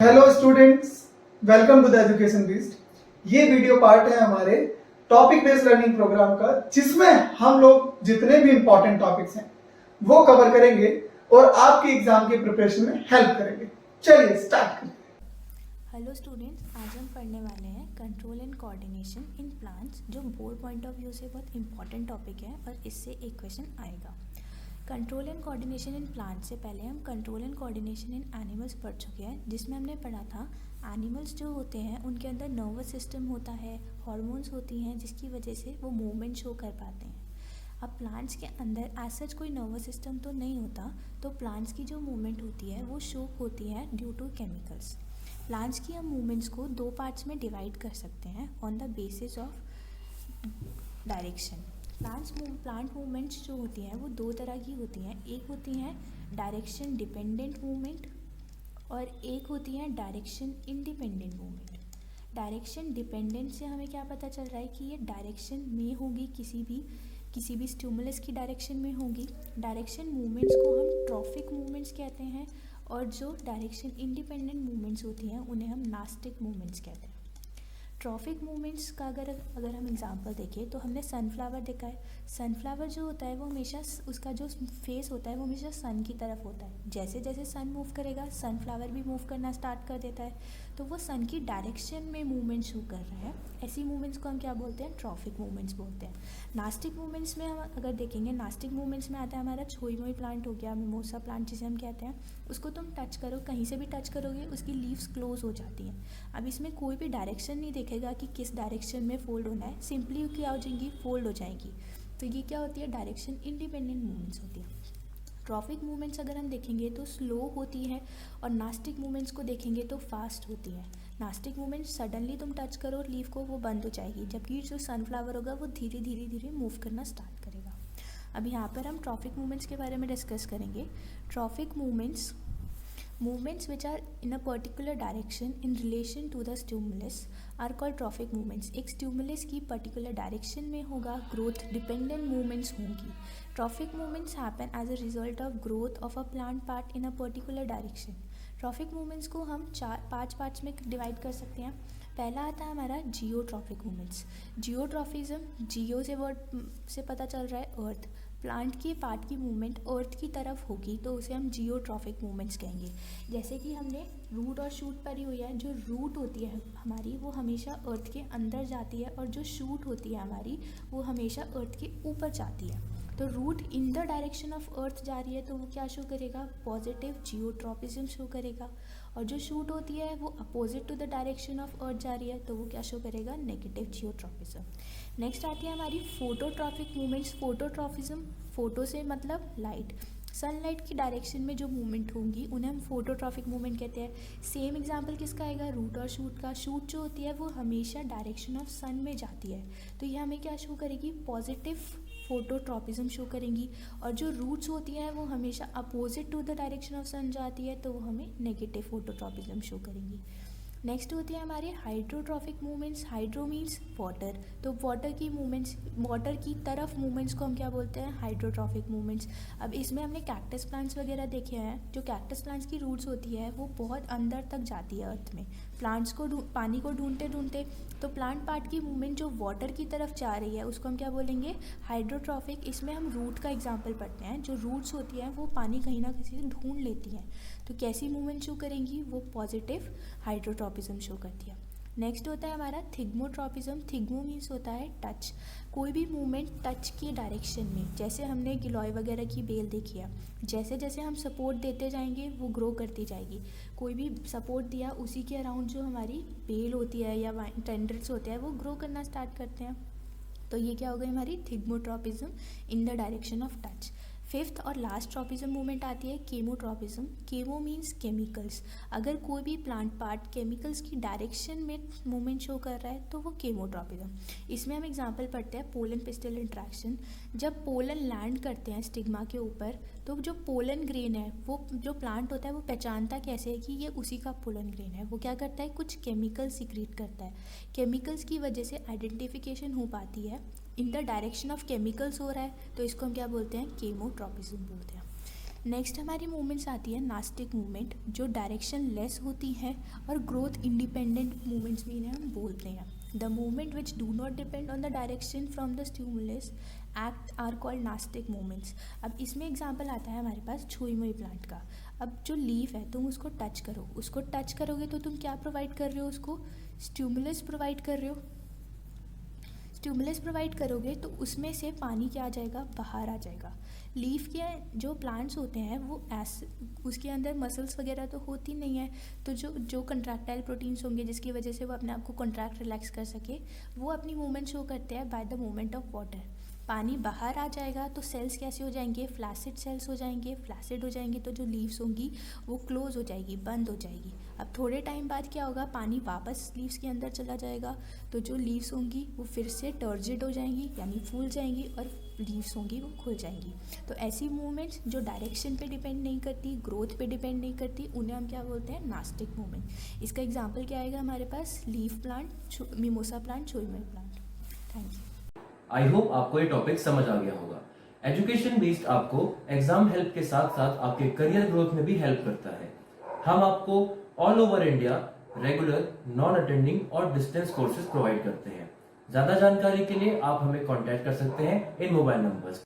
Hello students, welcome to the education beast. ये video part है हमारे टॉपिक बेस्ड लर्निंग प्रोग्राम का, जिसमें हम लोग जितने भी इंपॉर्टेंट टॉपिक्स हैं वो कवर करेंगे और आपके एग्जाम की प्रिपरेशन में हेल्प करेंगे। चलिए स्टार्ट करें। हेलो स्टूडेंट्स, आज हम पढ़ने वाले हैं control and coordination in plants, जो बोर्ड पॉइंट ऑफ व्यू से बहुत इंपॉर्टेंट टॉपिक है और इससे एक क्वेश्चन आएगा। Control and coordination in plants से पहले हम control and coordination in animals पढ़ चुके हैं, जिसमें हमने पढ़ा था एनिमल्स जो होते हैं उनके अंदर नर्वस सिस्टम होता है, हार्मोन्स होती हैं जिसकी वजह से वो मूवमेंट शो कर पाते हैं। अब प्लांट्स के अंदर एज सच कोई नर्वस सिस्टम तो नहीं होता, तो प्लांट्स की जो मूवमेंट होती है वो शो होती है ड्यू टू केमिकल्स। प्लांट्स की हम मूवमेंट्स को दो पार्ट्स में डिवाइड कर सकते हैं on the basis of direction. Plant movements जो होती हैं वो दो तरह की होती हैं, एक होती हैं डायरेक्शन डिपेंडेंट मूवमेंट और एक होती हैं direction independent movement. Direction dependent से हमें क्या पता चल रहा है कि ये डायरेक्शन में होगी, किसी भी स्टिमुलस की डायरेक्शन में होगी। डायरेक्शन मूवमेंट्स को हम ट्रॉफिक मूवमेंट्स कहते हैं और जो डायरेक्शन इंडिपेंडेंट मूवमेंट्स होती हैं उन्हें हम नास्टिक मूवमेंट्स कहते हैं। ट्रॉफिक मूवमेंट्स का अगर हम एग्जांपल देखें तो हमने सनफ्लावर देखा है। सनफ्लावर जो होता है वो हमेशा उसका जो फेस होता है वो हमेशा सन की तरफ होता है। जैसे जैसे सन मूव करेगा सनफ्लावर भी मूव करना स्टार्ट कर देता है, तो वो सन की डायरेक्शन में मूवमेंट शो कर रहा है। ऐसी मूवमेंट्स को हम क्या बोलते हैं? ट्रॉफिक मूवमेंट्स बोलते हैं। नास्टिक मूवमेंट्स में हम अगर देखेंगे, नास्टिक मूवमेंट्स में आता है हमारा छोई मोई प्लांट हो गया, मिमोसा प्लांट जिसे हम कहते हैं। उसको तुम टच करो, कहीं से भी टच करोगे उसकी लीव्स क्लोज हो जाती हैं। अब इसमें कोई भी डायरेक्शन नहीं देखेगा कि किस डायरेक्शन में फोल्ड होना है, सिंपली क्या हो जाएंगी, फोल्ड हो जाएगी। तो ये क्या होती है? डायरेक्शन इंडिपेंडेंट मूवमेंट्स होती है। ट्रॉफिक मूवमेंट्स अगर हम देखेंगे तो स्लो होती है और नास्टिक मूवमेंट्स को देखेंगे तो फास्ट होती है। नास्टिक मूवमेंट्स सडनली तुम टच करो लीफ को, वो बंद हो जाएगी, जबकि जो सनफ्लावर होगा वो धीरे धीरे मूव करना स्टार्ट करेगा। अब यहाँ पर हम ट्रॉफिक मूवमेंट्स के बारे में डिस्कस करेंगे। Trophic movements which are in a particular direction in relation to the stimulus are called trophic movements। एक स्टिमुलस की पर्टिकुलर डायरेक्शन में होगा, ग्रोथ डिपेंडेंट मूवमेंट्स होंगी। Trophic movements happen as a result of growth of a plant part in a particular direction. Trophic movements को हम पांच parts में divide कर सकते हैं। पहला आता है हमारा जियोट्रॉफिक मूवमेंट्स। जियोट्रॉफिज्म, जियो से वर्ड से पता चल रहा है अर्थ। प्लांट की पार्ट की मूवमेंट अर्थ की तरफ होगी तो उसे हम जियोट्रॉफिक मूवमेंट्स कहेंगे। जैसे कि हमने रूट और शूट पढ़ी हुई है। जो रूट होती है हमारी वो हमेशा अर्थ के अंदर जाती है और जो शूट होती है हमारी वो हमेशा अर्थ के ऊपर जाती है। तो root in the direction of earth जा रही है तो वो क्या शो करेगा? पॉजिटिव जियोट्रॉपिज्म शो करेगा। और जो शूट होती है वो opposite to the direction of earth जा रही है तो वो क्या शो करेगा? Negative geotropism. नेक्स्ट आती है हमारी फोटोट्रॉफिक मूवमेंट्स। फोटोट्रॉपिज्म, फोटो से मतलब लाइट, सनलाइट की डायरेक्शन में जो मूवमेंट होंगी उन्हें हम फोटोट्रॉफिक मूवमेंट कहते हैं। सेम एग्जांपल किसका आएगा? रूट और शूट का। शूट जो होती है वो हमेशा डायरेक्शन ऑफ सन में जाती है तो ये हमें क्या शो करेगी? पॉजिटिव फोटोट्रॉपिज्म शो करेंगी। और जो रूट्स होती हैं वो हमेशा opposite to the direction of sun जाती है तो वो हमें नेगेटिव फोटोट्रॉपिज्म शो करेंगी। नेक्स्ट होती है हमारे hydrotropic movements. Hydro means water, तो वाटर की मूवमेंट्स, वाटर की तरफ मूवमेंट्स को हम क्या बोलते हैं? Hydrotropic movements. अब इसमें हमने कैक्टस प्लांट्स वगैरह देखे हैं। जो कैक्टस प्लांट्स की रूट्स होती है वो बहुत अंदर तक जाती है अर्थ में, प्लांट्स को पानी को ढूंढते ढूंढते। तो प्लांट पार्ट की मूवमेंट जो वाटर की तरफ जा रही है उसको हम क्या बोलेंगे? हाइड्रोट्रॉफिक। इसमें हम रूट का एग्जाम्पल पढ़ते हैं। जो रूट्स होती हैं वो पानी कहीं ना कहीं से ढूंढ लेती हैं तो कैसी मूवमेंट शो करेंगी? वो पॉजिटिव हाइड्रोट्रॉपिज्म शो करती है। नेक्स्ट होता है हमारा थिग्मोट्रॉपिज्म। थिग्मो मीन्स होता है टच, कोई भी मूवमेंट टच की डायरेक्शन में। जैसे हमने गिलोय वगैरह की बेल देखी है, जैसे जैसे हम सपोर्ट देते जाएंगे वो ग्रो करती जाएगी। कोई भी सपोर्ट दिया उसी के अराउंड जो हमारी बेल होती है या टेंड्रिल्स होते हैं वो ग्रो करना स्टार्ट करते हैं। तो ये क्या हो गई हमारी? Thigmotropism in the direction of touch. Fifth और लास्ट ट्रॉपिज्म मूवमेंट आती है केमोट्रॉपिज्म। Chemo means chemicals. अगर कोई भी प्लांट पार्ट केमिकल्स की डायरेक्शन में मूवमेंट शो कर रहा है तो वो केमोट्रॉपिज्म। इसमें हम एग्जांपल पढ़ते हैं पोलन पिस्टल इंट्रैक्शन। जब पोलन लैंड करते हैं स्टिग्मा के ऊपर तो जो पोलन ग्रेन है वो जो प्लांट होता है वो पहचानता कैसे है कि ये उसी का पोलन ग्रेन है? वो क्या करता है? कुछ केमिकल सीक्रेट करता है। केमिकल्स की वजह से आइडेंटिफिकेशन हो पाती है इन द डायरेक्शन ऑफ केमिकल्स हो रहा है तो इसको हम क्या बोलते हैं? केमोट्रॉपिज्म बोलते हैं। नेक्स्ट हमारी मूवमेंट्स आती है नास्टिक मूवमेंट, जो डायरेक्शन लेस होती है और ग्रोथ इंडिपेंडेंट मूवमेंट्स भी इन्हें हम बोलते हैं। The movement which do not depend on the direction from the stimulus act are called nastic movements. अब इसमें एग्जांपल आता है हमारे पास छुई मुई प्लांट का। अब जो लीफ है तुम उसको टच करो, उसको टच करोगे तो तुम क्या प्रोवाइड कर रहे हो, उसको स्टिमुलस प्रोवाइड कर रहे हो। स्टिमुलस प्रोवाइड करोगे तो उसमें से पानी क्या आ जाएगा, बाहर आ जाएगा। लीफ के जो प्लांट्स होते हैं वो उसके अंदर मसल्स वगैरह तो होती नहीं है, तो जो कंट्रैक्टाइल प्रोटीन्स होंगे जिसकी वजह से वो अपने आप को कॉन्ट्रैक्ट रिलैक्स कर सके, वो अपनी मूवमेंट शो करते हैं by the movement of water. पानी बाहर आ जाएगा तो सेल्स कैसे हो जाएंगे, फ्लैसिड सेल्स हो जाएंगे। फ्लैसिड हो जाएंगे तो जो लीव्स होंगी वो क्लोज हो जाएगी, बंद हो जाएगी। अब थोड़े टाइम बाद क्या होगा, पानी वापस लीव्स के अंदर चला जाएगा, तो जो लीव्स होंगी वो फिर से टर्जिड हो जाएंगी यानी फूल जाएंगी, और लीव्स होंगी वो खुल जाएंगी। तो ऐसी मूवमेंट्स जो डायरेक्शन पे डिपेंड नहीं करती, ग्रोथ पे डिपेंड नहीं करती, उन्हें हम क्या बोलते हैं, नास्टिक मूवमेंट। इसका एग्जाम्पल क्या आएगा हमारे पास, लीफ प्लांट, मिमोसा प्लांट, छुई plant. Thank you. I hope आपको ये टॉपिक समझ आ गया होगा। एजुकेशन बेस्ड आपको एग्जाम हेल्प के साथ साथ आपके करियर ग्रोथ में भी हेल्प करता है। हम आपको all over India regular, non attending और डिस्टेंस कोर्सेज प्रोवाइड करते हैं। ज्यादा जानकारी के लिए आप हमें कांटेक्ट कर सकते हैं इन मोबाइल नंबर्स।